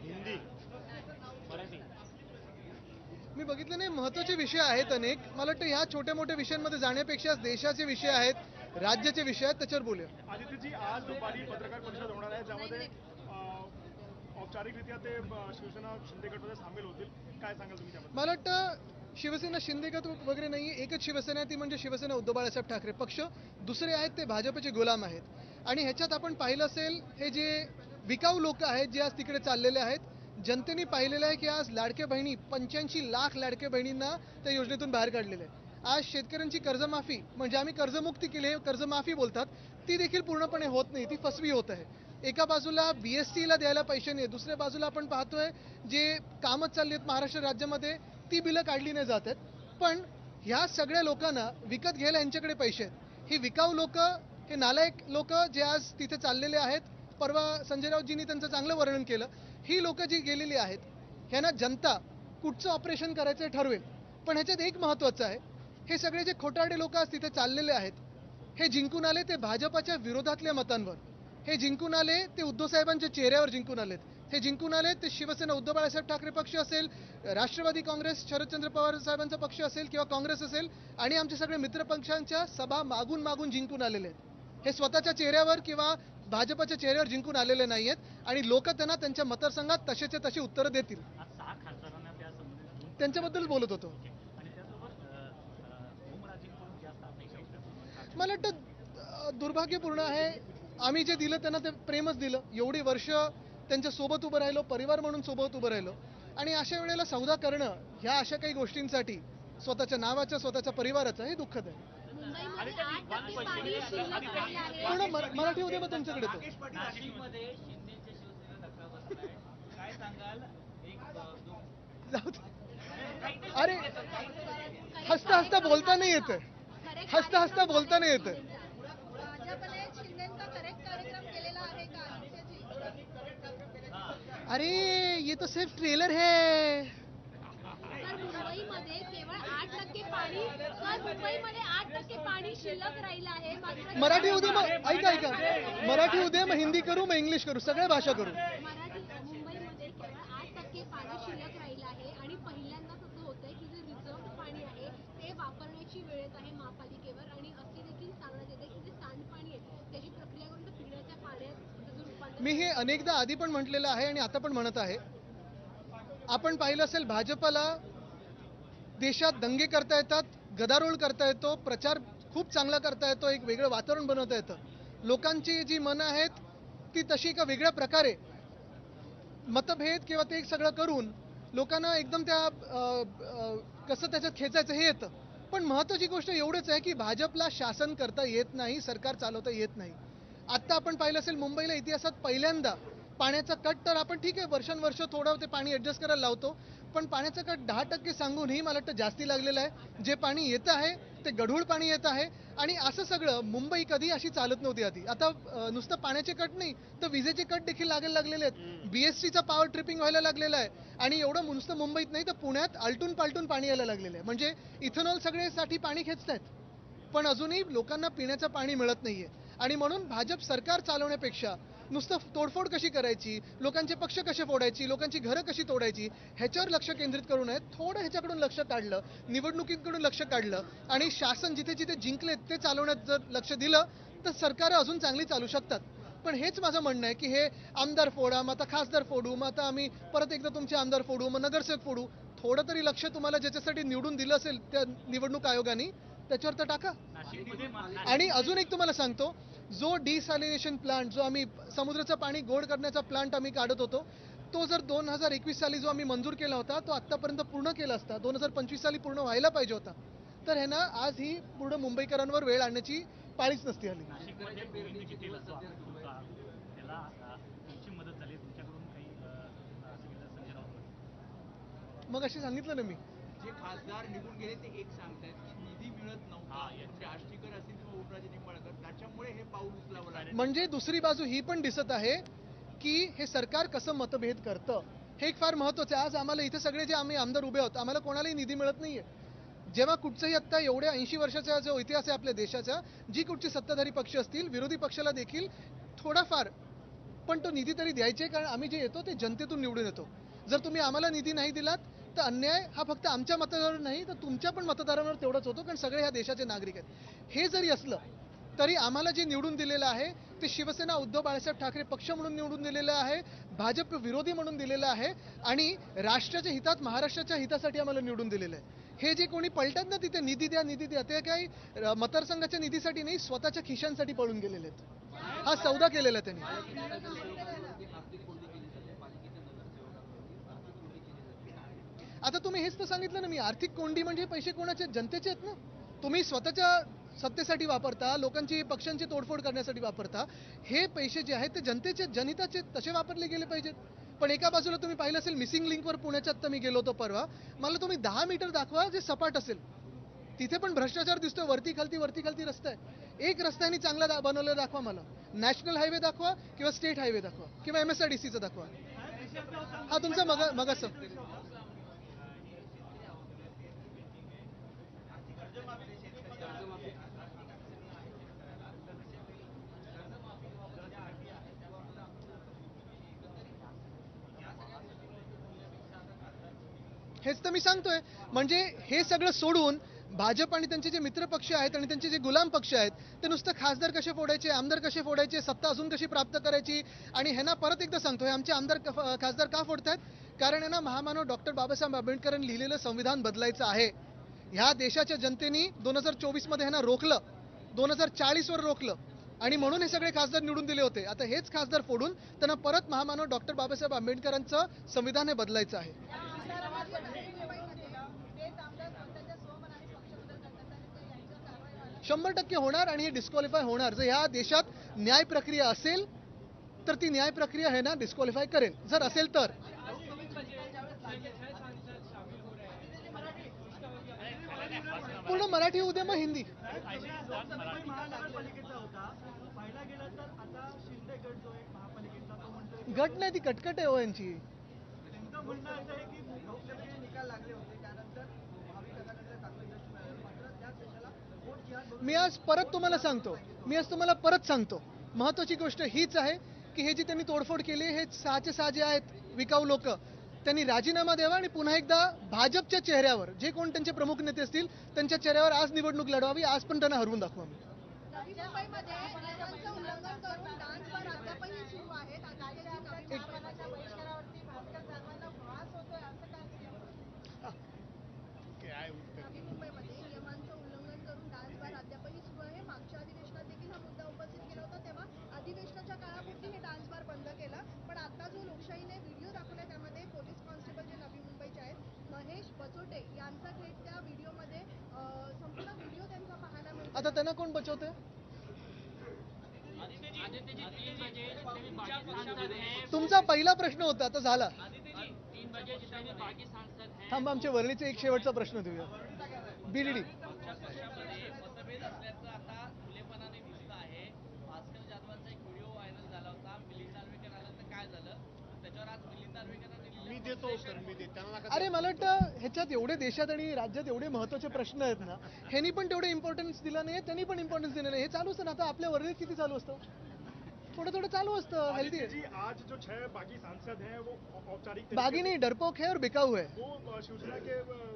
हिंदी मराठी मी बघितलं नाही, महत्त्वाचे विषय आहेत अनेक. मला वाटतं ह्या छोट्या मोठ्या विषयांमध्ये जाण्यापेक्षा देशाचे विषय आहेत, राज्याचे विषय आहेत, त्याच्यावर बोलूया. आदित्यजी, आज दुपारी पत्रकार परिषद होणार आहे ज्यामध्ये औपचारिकरित्या ते शिवसेना शिंदे गटमध्ये सामील होतील. काय सांगाल तुम्ही त्याबद्दल? मला वाटतं शिवसेना शिंदे गट वगैरे नाही, एकच शिवसेना आहे, ती म्हणजे शिवसेना उद्धव बाळासाहेब ठाकरे पक्ष. दुसरे आहेत ते भाजपचे गुलाम आहेत. आणि ह्याच्यात आपण पाहिलं असेल, हे जे विकाऊ लोक आहेत जे आज तिकडे चाललेले आहेत, जनतेने पाहिलेलं आहे की आज लाडक्या बहिणी 85 लाख लाडक्या बहिणींना त्या योजनेतून बाहेर काढलेलं आहे. आज शेतकऱ्यांची कर्जमाफी, म्हणजे आम्ही कर्जमुक्ती केली आहे, कर्जमाफी बोलतात, ती देखील पूर्णपणे होत नाही, ती फसवी होत आहे. एका बाजूला बीएसटीला द्यायला पैसे नाही, दुसऱ्या बाजूला आपण पाहतोय जे कामं चालली आहेत महाराष्ट्र राज्यामध्ये ती बिलं काढली नाही जात आहेत. पण ह्या सगळ्या लोकांना विकत घ्यायला यांच्याकडे पैसे आहेत. ही विकाऊ लोक, हे नालायक लोक जे आज तिथे चाललेले आहेत, परवा संजय राऊतजींनी त्यांचं चांगलं वर्णन केलं, ही लोक जी गेलेली आहेत, ह्यांना जनता कुठचं ऑपरेशन करायचं ठरवेल. पण ह्याच्यात एक महत्त्वाचं आहे, हे सगळे जे खोटारडे लोक आज तिथे चाललेले आहेत, हे जिंकून आले ते भाजपाच्या विरोधातल्या मतांवर. हे जिंकून आले ते उद्धव साहेबांच्या चेहऱ्यावर जिंकून आलेत. हे जिंकून आले ते शिवसेना उद्धव बाळासाहेब ठाकरे पक्ष असेल, राष्ट्रवादी काँग्रेस शरदचंद्र पवार साहेबांचा पक्ष असेल किंवा काँग्रेस असेल, आणि आमचे सगळे मित्रपक्षांच्या सभा मागून मागून जिंकून आलेले आहेत. हे स्वतःच्या चेहऱ्यावर किंवा भाजपच्या चेहऱ्यावर जिंकून आलेले नाही आहेत. आणि लोक त्यांना त्यांच्या मतदारसंघात तसेचे तशी उत्तरं देतील. त्यांच्याबद्दल बोलत होतो. मला वाटतं दुर्भाग्यपूर्ण आहे, आम्ही जे दिलं त्यांना ते प्रेमच दिलं. एवढी वर्ष त्यांच्या सोबत उभं राहिलो, परिवार म्हणून सोबत उभं राहिलो, आणि अशा वेळेला सौदा करणं ह्या अशा काही गोष्टींसाठी स्वतःच्या नावाच्या, स्वतःच्या परिवाराचं, हे दुःखद आहे. पूर्ण मराठी उद्या मग तुमच्याकडे अरे हसता हसता बोलता नाही येत, हसता हसता बोलता नाही येत. अरे ये तो सिर्फ ट्रेलर है. मुंबईमध्ये केवळ 8% पाणी, मुंबईमध्ये 8% पाणी शिल्लक राहिलं आहे. मराठी उद्या मग ऐका, मराठी उद्या मग हिंदी करू, मग इंग्लिश करू, सगळ्या भाषा करू. मुंबईमध्ये केवळ 8% पाणी शिल्लक राहिलं आहे आणि पहिल्यांदाच असं होतंय की जे रिझर्व्ड पाणी आहे ते वापरण्याची वेळ येत आहे महापालिकेवर. आणि असे देखील सांगण्यात येते की जे सांडपाणी आहे त्याची प्रक्रिया करून पिण्याच्या पाण्यात मी हे अनेकदा आधी पण म्हटलेलं आहे आणि आता पण म्हणत आहे. आपण पाहिलं असेल, भाजपला देशात दंगे करता येतात, गदारोळ करता येतो, प्रचार खूप चांगला करता येतो, एक वेगळं वातावरण बनवता येतं. लोकांची जी मनं आहेत ती तशी एका वेगळ्या प्रकारे मतभेद किंवा ते सगळं करून लोकांना एकदम त्या कसं त्याच्यात खेचायचं हे येतं. पण महत्त्वाची गोष्ट एवढंच आहे की भाजपला शासन करता येत नाही, सरकार चालवता येत नाही. आत्ता आपण पाहिलं असेल, मुंबईला इतिहासात पहिल्यांदा पाण्याचा कट, तर आपण ठीक आहे वर्षानुवर्ष थोडं ते पाणी ॲडजस्ट करायला लावतो, पण पाण्याचा कट 10% सांगूनही मला वाटतं जास्ती लागलेलं आहे. जे पाणी येतं आहे ते गढूळ पाणी येत आहे. आणि असं सगळं मुंबई कधी अशी चालत नव्हती आधी. आता नुसतं पाण्याचे कट नाही तर विजेचे कट देखील लागायला लागलेले आहेत. बीएसटीचा पॉवर ट्रिपिंग व्हायला लागलेला आहे. आणि एवढं नुसतं मुंबईत नाही तर पुण्यात आलटून पालटून पाणी यायला लागलेलं आहे. म्हणजे इथेनॉल सगळ्यासाठी पाणी खेचतायत, पण अजूनही लोकांना पिण्याचं पाणी मिळत नाहीये. आणि म्हणून भाजप सरकार चालवण्यापेक्षा नुसतं तोडफोड कशी करायची, लोकांचे पक्ष कसे फोडायची, लोकांची घरं कशी तोडायची, ह्याच्यावर लक्ष केंद्रित करू नये. थोडं ह्याच्याकडून लक्ष काढलं, निवडणुकीकडून लक्ष काढलं आणि शासन जिथे जिथे जिंकलेत ते चालवण्यात जर लक्ष दिलं तर सरकार अजून चांगली चालू शकतात. पण हेच माझं म्हणणं आहे की हे आमदार फोडा, मग आता खासदार फोडू, मग आता आम्ही परत एकदा तुमचे आमदार फोडू, मग नगरसेवक फोडू. थोडं तरी लक्ष तुम्हाला ज्याच्यासाठी निवडून दिलं असेल त्या निवडणूक आयोगाने त्याच्यावर तर टाका. आणि अजून एक तुम्हाला सांगतो, जो डिसॅलिनेशन प्लांट, जो आम्ही समुद्राचं पाणी गोड करण्याचा प्लांट आम्ही काढत होतो, तो जर 2021 साली जो आम्ही मंजूर केला होता तो आत्तापर्यंत पूर्ण केला असता, 2025 साली पूर्ण व्हायला पाहिजे होता, तर ह्यांना आज ही पूर्ण मुंबईकरांवर वेळ आणण्याची पाळीच नसती आली. मग अशी सांगितलं ना मी, जे खासदार निघून गेले ते एक सांगतायत की निधी मिळत नव्हता, म्हणजे आष्टीकर असतील किंवा ओमराजे निंबाळकर, त्याच्यामुळे हे पाऊल उचलावं लागलं. म्हणजे दुसरी बाजू ही पण दिसत आहे की हे सरकार कसं मतभेद करतं, हे एक फार महत्त्वाचं आहे. आज आम्हाला इथे सगळे जे आम्ही आमदार उभे आहोत, आम्हाला कोणालाही निधी मिळत नाहीये. जेव्हा कुठचंही आत्ता एवढ्या 80 वर्षाचा जो इतिहास आहे आपल्या देशाचा, जी कुठची सत्ताधारी पक्ष असतील, विरोधी पक्षाला देखील थोडाफार पण तो निधी तरी द्यायचे, कारण आम्ही जे येतो ते जनतेतून निवडून येतो. जर तुम्ही आम्हाला निधी नाही दिलात तर अन्याय हा फक्त आमच्या मतदारांवर नाही तर तुमच्या पण मतदारांवर तेवढाच होतो, कारण सगळे ह्या देशाचे नागरिक आहेत. हे जरी असलं तरी आम्हाला जे निवडून दिलेलं आहे ते शिवसेना उद्धव बाळासाहेब ठाकरे पक्ष म्हणून निवडून दिलेलं आहे, भाजप विरोधी म्हणून दिलेलं आहे आणि राष्ट्राच्या हितात, महाराष्ट्राच्या हितासाठी आम्हाला निवडून दिलेलं आहे. हे जे कोणी पळतात ना तिथे निधी द्या ते काही मतदारसंघाच्या निधीसाठी नाही, स्वतःच्या खिशांसाठी पळून गेलेले आहेत. हा सौदा केलेला आहे त्यांनी. आता तुम्ही हेच तर सांगितलं ना मी, आर्थिक कोंडी म्हणजे पैसे कोणाचे? जनतेचे आहेत ना. तुम्ही स्वतःच्या सत्तेसाठी वापरता, लोकांची पक्षांची तोडफोड करण्यासाठी वापरता. हे पैसे जे आहेत ते जनतेचे, जनहिताचे, तसे वापरले गेले पाहिजेत. पण एका बाजूला तुम्ही पाहिलं असेल मिसिंग लिंकवर पुण्याच्यात तर मी गेलो होतो परवा, मला तुम्ही 10 मीटर दाखवा जे सपाट असेल, तिथे पण भ्रष्टाचार दिसतोय. वरती खालती रस्ता आहे. एक रस्त्याने चांगला बनवलेला दाखवा मला. नॅशनल हायवे दाखवा किंवा स्टेट हायवे दाखवा किंवा MSRDCचा दाखवा. हा तुमचा मगाच हेच तर मी सांगतोय. म्हणजे हे सगळं सोडून भाजप आणि त्यांचे जे मित्र पक्ष आहेत आणि त्यांचे जे गुलाम पक्ष आहेत ते नुसतं खासदार कसे फोडायचे, आमदार कसे फोडायचे, सत्ता अजून कशी प्राप्त करायची. आणि ह्यांना परत एकदा सांगतो, हे आमचे आमदार खासदार का फोडतायत? कारण यांना महामानव डॉक्टर बाबासाहेब आंबेडकरांनी लिहिलेलं संविधान बदलायचं आहे. ह्या देशाच्या जनतेने 2024 मध्ये ह्यांना रोखलं, 2040 वर रोखलं आणि म्हणून हे सगळे खासदार निवडून दिले होते. आता हेच खासदार फोडून त्यांना परत महामानव डॉक्टर बाबासाहेब आंबेडकरांचं संविधान हे बदलायचं आहे. 100% होणार आणि हे डिस्क्वालिफाय होणार. जर ह्या देशात न्याय प्रक्रिया असेल तर ती न्याय प्रक्रिया आहे ना डिस्क्वालिफाय करेल. जर असेल तर पूर्ण मराठी उद्या मग हिंदी. महानगरपालिकेचा होता पाहिला गेला तर आता शिंदे गट जो एक महापालिकेचा तो म्हणतो गट नाही, ती कटकट आहे हो यांची. त्यांचं म्हणणं असं आहे की लोकसभेचे निकाल लागले होते त्यानंतर महाविकास आघाडीला चांगलं यश मिळालं, मात्र त्याच देशाला वोट जिहाद मी आज तुम्हाला परत सांगतो, महत्वाची गोष्ट हीच आहे की हे जी त्यांनी तोडफोड केली, हे 6चे 6 जे आहेत विकाऊ लोक, त्यांनी राजीनामा द्यावा आणि पुन्हा एकदा भाजपच्या चेहऱ्यावर जे कोण त्यांचे प्रमुख नेते असतील त्यांच्या चेहऱ्यावर आज निवडणूक लढवावी. आज पण त्यांना हरवून दाखवा. नवी मुंबईमध्ये नियमांचं उल्लंघन करून डान्स बार अद्यापही सुरू आहेत. नवी मुंबईमध्ये नियमांचं उल्लंघन करून डान्स बार अद्यापही सुरू आहे. मागच्या अधिवेशनात देखील हा मुद्दा उपस्थित केला होता, तेव्हा अधिवेशनाच्या काळापुरती हे डान्स बार बंद केला. पण आता जो लोकशाहीने व्हिडिओ दाखवला त्यामध्ये पोलीस कॉन्स्टेबल जे नवी मुंबईचे आहेत महेश बचोटे यांचा थेट त्या व्हिडिओमध्ये संपूर्ण व्हिडिओ त्यांचा पाहायला मिळतो. आता त्यांना कोण बचवते? तुमचा पहिला प्रश्न होता, आता झाला. थांब, आमच्या वरळीचे एक शेवटचा प्रश्न देऊया. BDD मतभेद असल्याचं आता खुलेपणाने दिसत आहे. भास्कर जाधवांचा एक व्हिडिओ व्हायरल झाला होता. मिलिंद नार्वेकर आला तर काय झालं, त्याच्यावर आज मिलिंद नार्वेकरांना मी देतो उत्तर, मी देतो त्यांना नका. अरे मला वाटतं ह्याच्यात एवढे देशात आणि राज्यात एवढे महत्वाचे प्रश्न आहेत ना, ह्यांनी पण तेवढे इम्पॉर्टन्स दिला नाही, त्यांनी पण इम्पॉर्टन्स दिलं नाही. हे चालू असतं ना. आता आपल्या वरळीत किती चालू असतं, थोडं चालू असतं. हेल्दी जी आज जो 6 बागी सांसद हैं वो औपचारिक बागी नहीं, डरपोक है और बिकाऊ है. वो शिवसेना के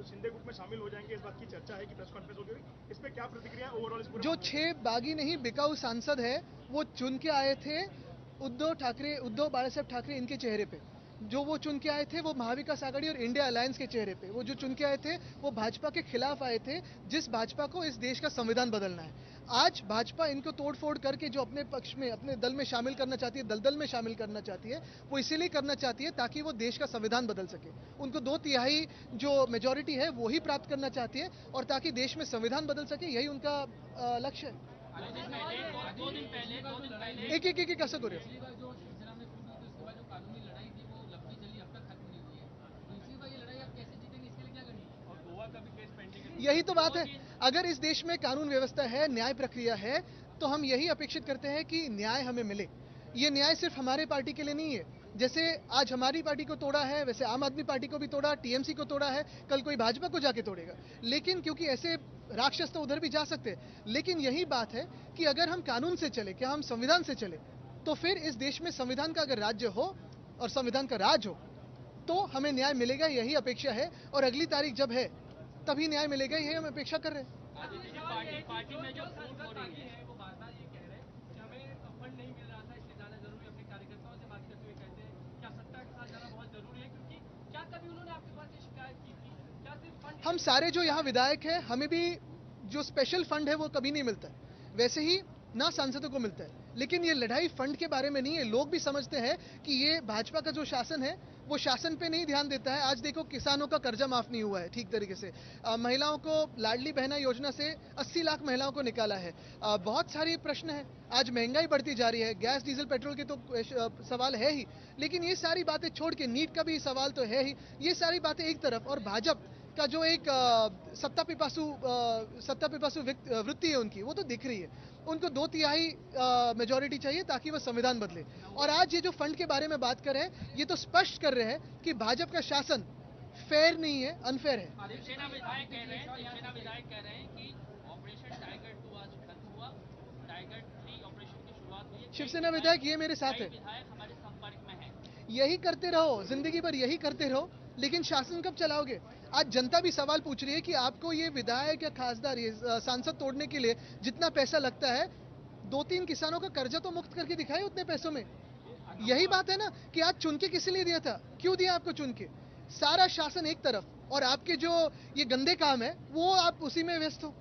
शिंदे गुट में शामिल हो जाएंगे, इस बात की चर्चा है कि प्रेस कॉन्फ्रेंस होगी. इस पे क्या प्रतिक्रिया ओवरऑल इस पूरे जो 6 बागी नहीं बिकाऊ सांसद है वो चुन के आए थे उद्धव बाळासाहेब ठाकरे इनके चेहरे पे. जो वो चुन के आए थे वो महाविकास आघाड़ी और इंडिया अलायंस के चेहरे पे. वो जो चुन के आए थे वो भाजपा के खिलाफ आए थे, जिस भाजपा को इस देश का संविधान बदलना है. आज भाजपा इनको तोड़फोड़ करके जो अपने पक्ष में, अपने दल में शामिल करना चाहती है, दलदल में शामिल करना चाहती है, वो इसीलिए करना चाहती है ताकि वो देश का संविधान बदल सके. उनको 2/3 जो मेजॉरिटी है वो ही प्राप्त करना चाहती है और ताकि देश में संविधान बदल सके, यही उनका लक्ष्य है. एक असं करूया. यही तो बात है. अगर इस देश में कानून व्यवस्था है, न्याय प्रक्रिया है, तो हम यही अपेक्षित करते हैं कि न्याय हमें मिले. ये न्याय सिर्फ हमारे पार्टी के लिए नहीं है. जैसे आज हमारी पार्टी को तोड़ा है, वैसे आम आदमी पार्टी को भी तोड़ा, TMC को तोड़ा है, कल कोई भाजपा को जाके तोड़ेगा. लेकिन क्योंकि ऐसे राक्षस तो उधर भी जा सकते हैं, लेकिन यही बात है कि अगर हम कानून से चले, क्या हम संविधान से चले, तो फिर इस देश में संविधान का अगर राज्य हो और संविधान का राज हो तो हमें न्याय मिलेगा, यही अपेक्षा है। और अगली तारीख जब है तभी न्याय मिलेगा, यही हम अपेक्षा कर रहे हैं। पार्टी में जो फूट हो रही है वो बारदार ये कह रहे हैं कि हमें फंड नहीं मिल रहा था, इसलिए जाना जरूरी, अपने कार्यकर्ताओं से बात करते हुए कहते हैं क्या सत्ता के साथ जाना बहुत जरूरी है, क्योंकि क्या कभी उन्होंने आपके पास ये शिकायत की थी, क्या सिर्फ फंड? हम सारे जो यहाँ विधायक हैं, हमें भी जो स्पेशल फंड है वो कभी नहीं मिलता है, वैसे ही ना सांसदों को मिलता है। लेकिन ये लड़ाई फंड के बारे में नहीं है। लोग भी समझते हैं कि ये भाजपा का जो शासन है वो शासन पे नहीं ध्यान देता है। आज देखो किसानों का कर्जा माफ नहीं हुआ है ठीक तरीके से, महिलाओं को लाडली बहना योजना से 80 लाख महिलाओं को निकाला है। बहुत सारे प्रश्न हैं। आज महंगाई बढ़ती जा रही है, गैस डीजल पेट्रोल के तो सवाल है ही, लेकिन ये सारी बातें छोड़ के नीट का भी सवाल तो है ही। ये सारी बातें एक तरफ, और भाजपा का जो एक सत्ता पिपासु वृत्ति है उनकी, वो तो दिख रही है। उनको 2/3 मेजोरिटी चाहिए ताकि वह संविधान बदले। और आज ये जो फंड के बारे में बात कर रहे हैं, ये तो स्पष्ट कर रहे हैं कि भाजपा का शासन फेयर नहीं है, अनफेयर है। शिवसेना विधायक कह रहे हैं कि ऑपरेशन टाइगर 2 आज खत्म हुआ, टाइगर 3 ऑपरेशन की शुरुआत हुई है। शिवसेना विधायक ये मेरे साथ है, विधायक हमारे संपर्क में है। यही करते रहो, जिंदगी भर यही करते रहो, लेकिन शासन कब चलाओगे? आज जनता भी सवाल पूछ रही है कि आपको ये विधायक या खासदार, ये सांसद तोड़ने के लिए जितना पैसा लगता है, 2-3 किसानों का कर्जा तो मुक्त करके दिखाए उतने पैसों में। यही बात है ना कि आज चुन के किस लिए दिया था, क्यों दिया आपको चुन के? सारा शासन एक तरफ और आपके जो ये गंदे काम है वो आप उसी में व्यस्त हो।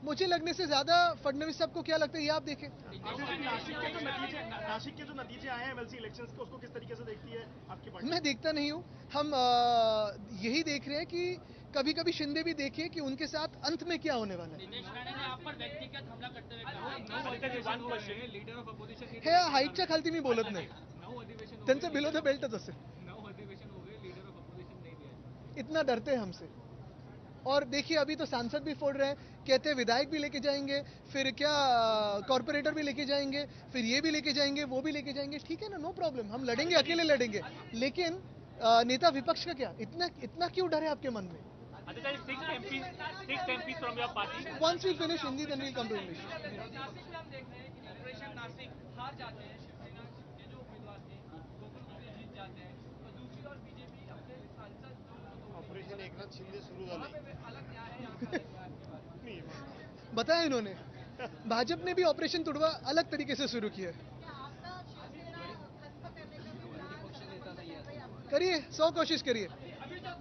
मुझे लगने से ज्यादा फडणवीस साहब को क्या लगता है ये आप देखें। नासिक के जो नतीजे आए हैं एमएलसी इलेक्शंस के, उसको किस तरीके से देखती है आपकी पार्टी? मैं देखता नहीं हूँ। हम यही देख रहे हैं कि कभी कभी शिंदे भी देखिए कि उनके साथ अंत में क्या होने वाला नितेश राणे ने आप पर व्यक्तिगत हमला करते हुए कहा लीडर ऑफ अपोजिशन हे हाईटच्या खालती मी बोलत नाही, त्यांचं बिलो द बेल्टच असेल। इतना डरते हैं हमसे। और देखिए अभी तो सांसद भी फोड़ रहे हैं, कहते हैं विधायक भी लेके जाएंगे, फिर क्या कॉर्पोरेटर भी लेके जाएंगे, फिर ये भी लेके जाएंगे, वो भी लेके जाएंगे। ठीक है ना, नो प्रॉब्लम, हम लड़ेंगे, अकेले लड़ेंगे। लेकिन नेता विपक्ष का क्या, इतना क्यों डर है आपके मन में? Six MPs from your party. Once we finish Hindi, then we'll come to English. Nashik में हम देख रहे हैं कि ऑपरेशन नासिक हार जाते हैं, शिवसेना के जो उम्मीदवार थे गोकुल मुंडे जीत जाते हैं, तो दूसरी ओर बीजेपी अपने सांसद ऑपरेशन एकनाथ शिंदे सुरू झाले. अलग न्याय है यहाँ का। बताया इन्होंने, भाजपा ने भी ऑपरेशन तुड़वा अलग तरीके से शुरू किया है। करिए, 100 कोशिश करिए। अभी जो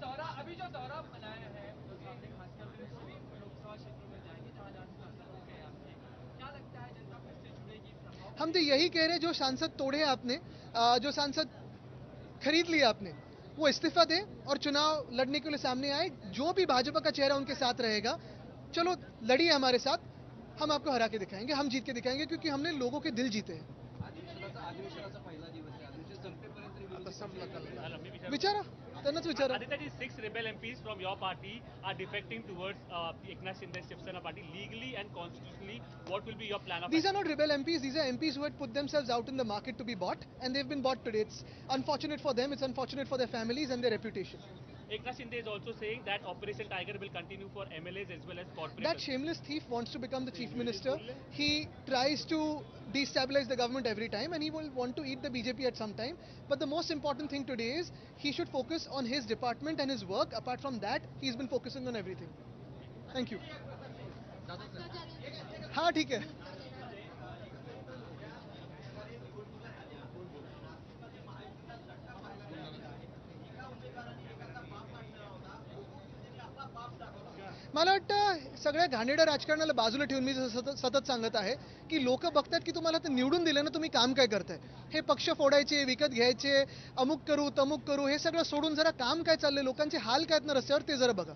दौरा बनाया है, आपने खासकर लोकसभा क्षेत्रों में जाएंगे जहाँ सांसद हो गए आपके, क्या लगता है जनता फिर से जुड़ेगी? हम तो यही कह रहे हैं, जो सांसद तोड़े आपने, जो सांसद खरीद लिए आपने, वो इस्तीफा दें और चुनाव लड़ने के लिए सामने आए। जो भी भाजपा का चेहरा उनके साथ रहेगा, चलो लड़िए हमारे साथ, हम आपको हरा के दिखाएंगे, हम जीत के दिखाएंगे, क्योंकि हमने लोगों के दिल जीते हैं। विचारा, त्यांनाच विचारा। Aditya, 6 rebel MPs from your party are defecting towards the Eknath Shinde Shivsena party. Legally and constitutionally, what will be your plan of These are action? not rebel MPs, these are MPs who had put themselves out in the market to be bought, and they've been bought today. It's unfortunate for them, it's unfortunate for their families and their reputation. Eknath Shinde is also saying that Operation Tiger will continue for MLAs as well as That corporations. shameless thief wants to become the chief minister. He tries to destabilize the government every time, and he will want to eat the BJP at some time. But the most important thing today is he should focus on his department and his work. Apart from that, he's been focusing on everything. Thank you. हाँ ठीक है। मला वाटतं सगळ्या घाणेरड्या राजकारणाला बाजूला ठेवून मी सतत सांगत आहे की लोक बघतात की तुम्हाला तर निवडून दिलं ना, तुम्ही काम काय करताय? हे पक्ष फोडायचे, विकत घ्यायचे, अमुक करू तमुक करू, हे सगळं सोडून जरा काम काय चाललंय, लोकांचे हाल काय आहेत ना रस्त्यावर, ते जरा बघा।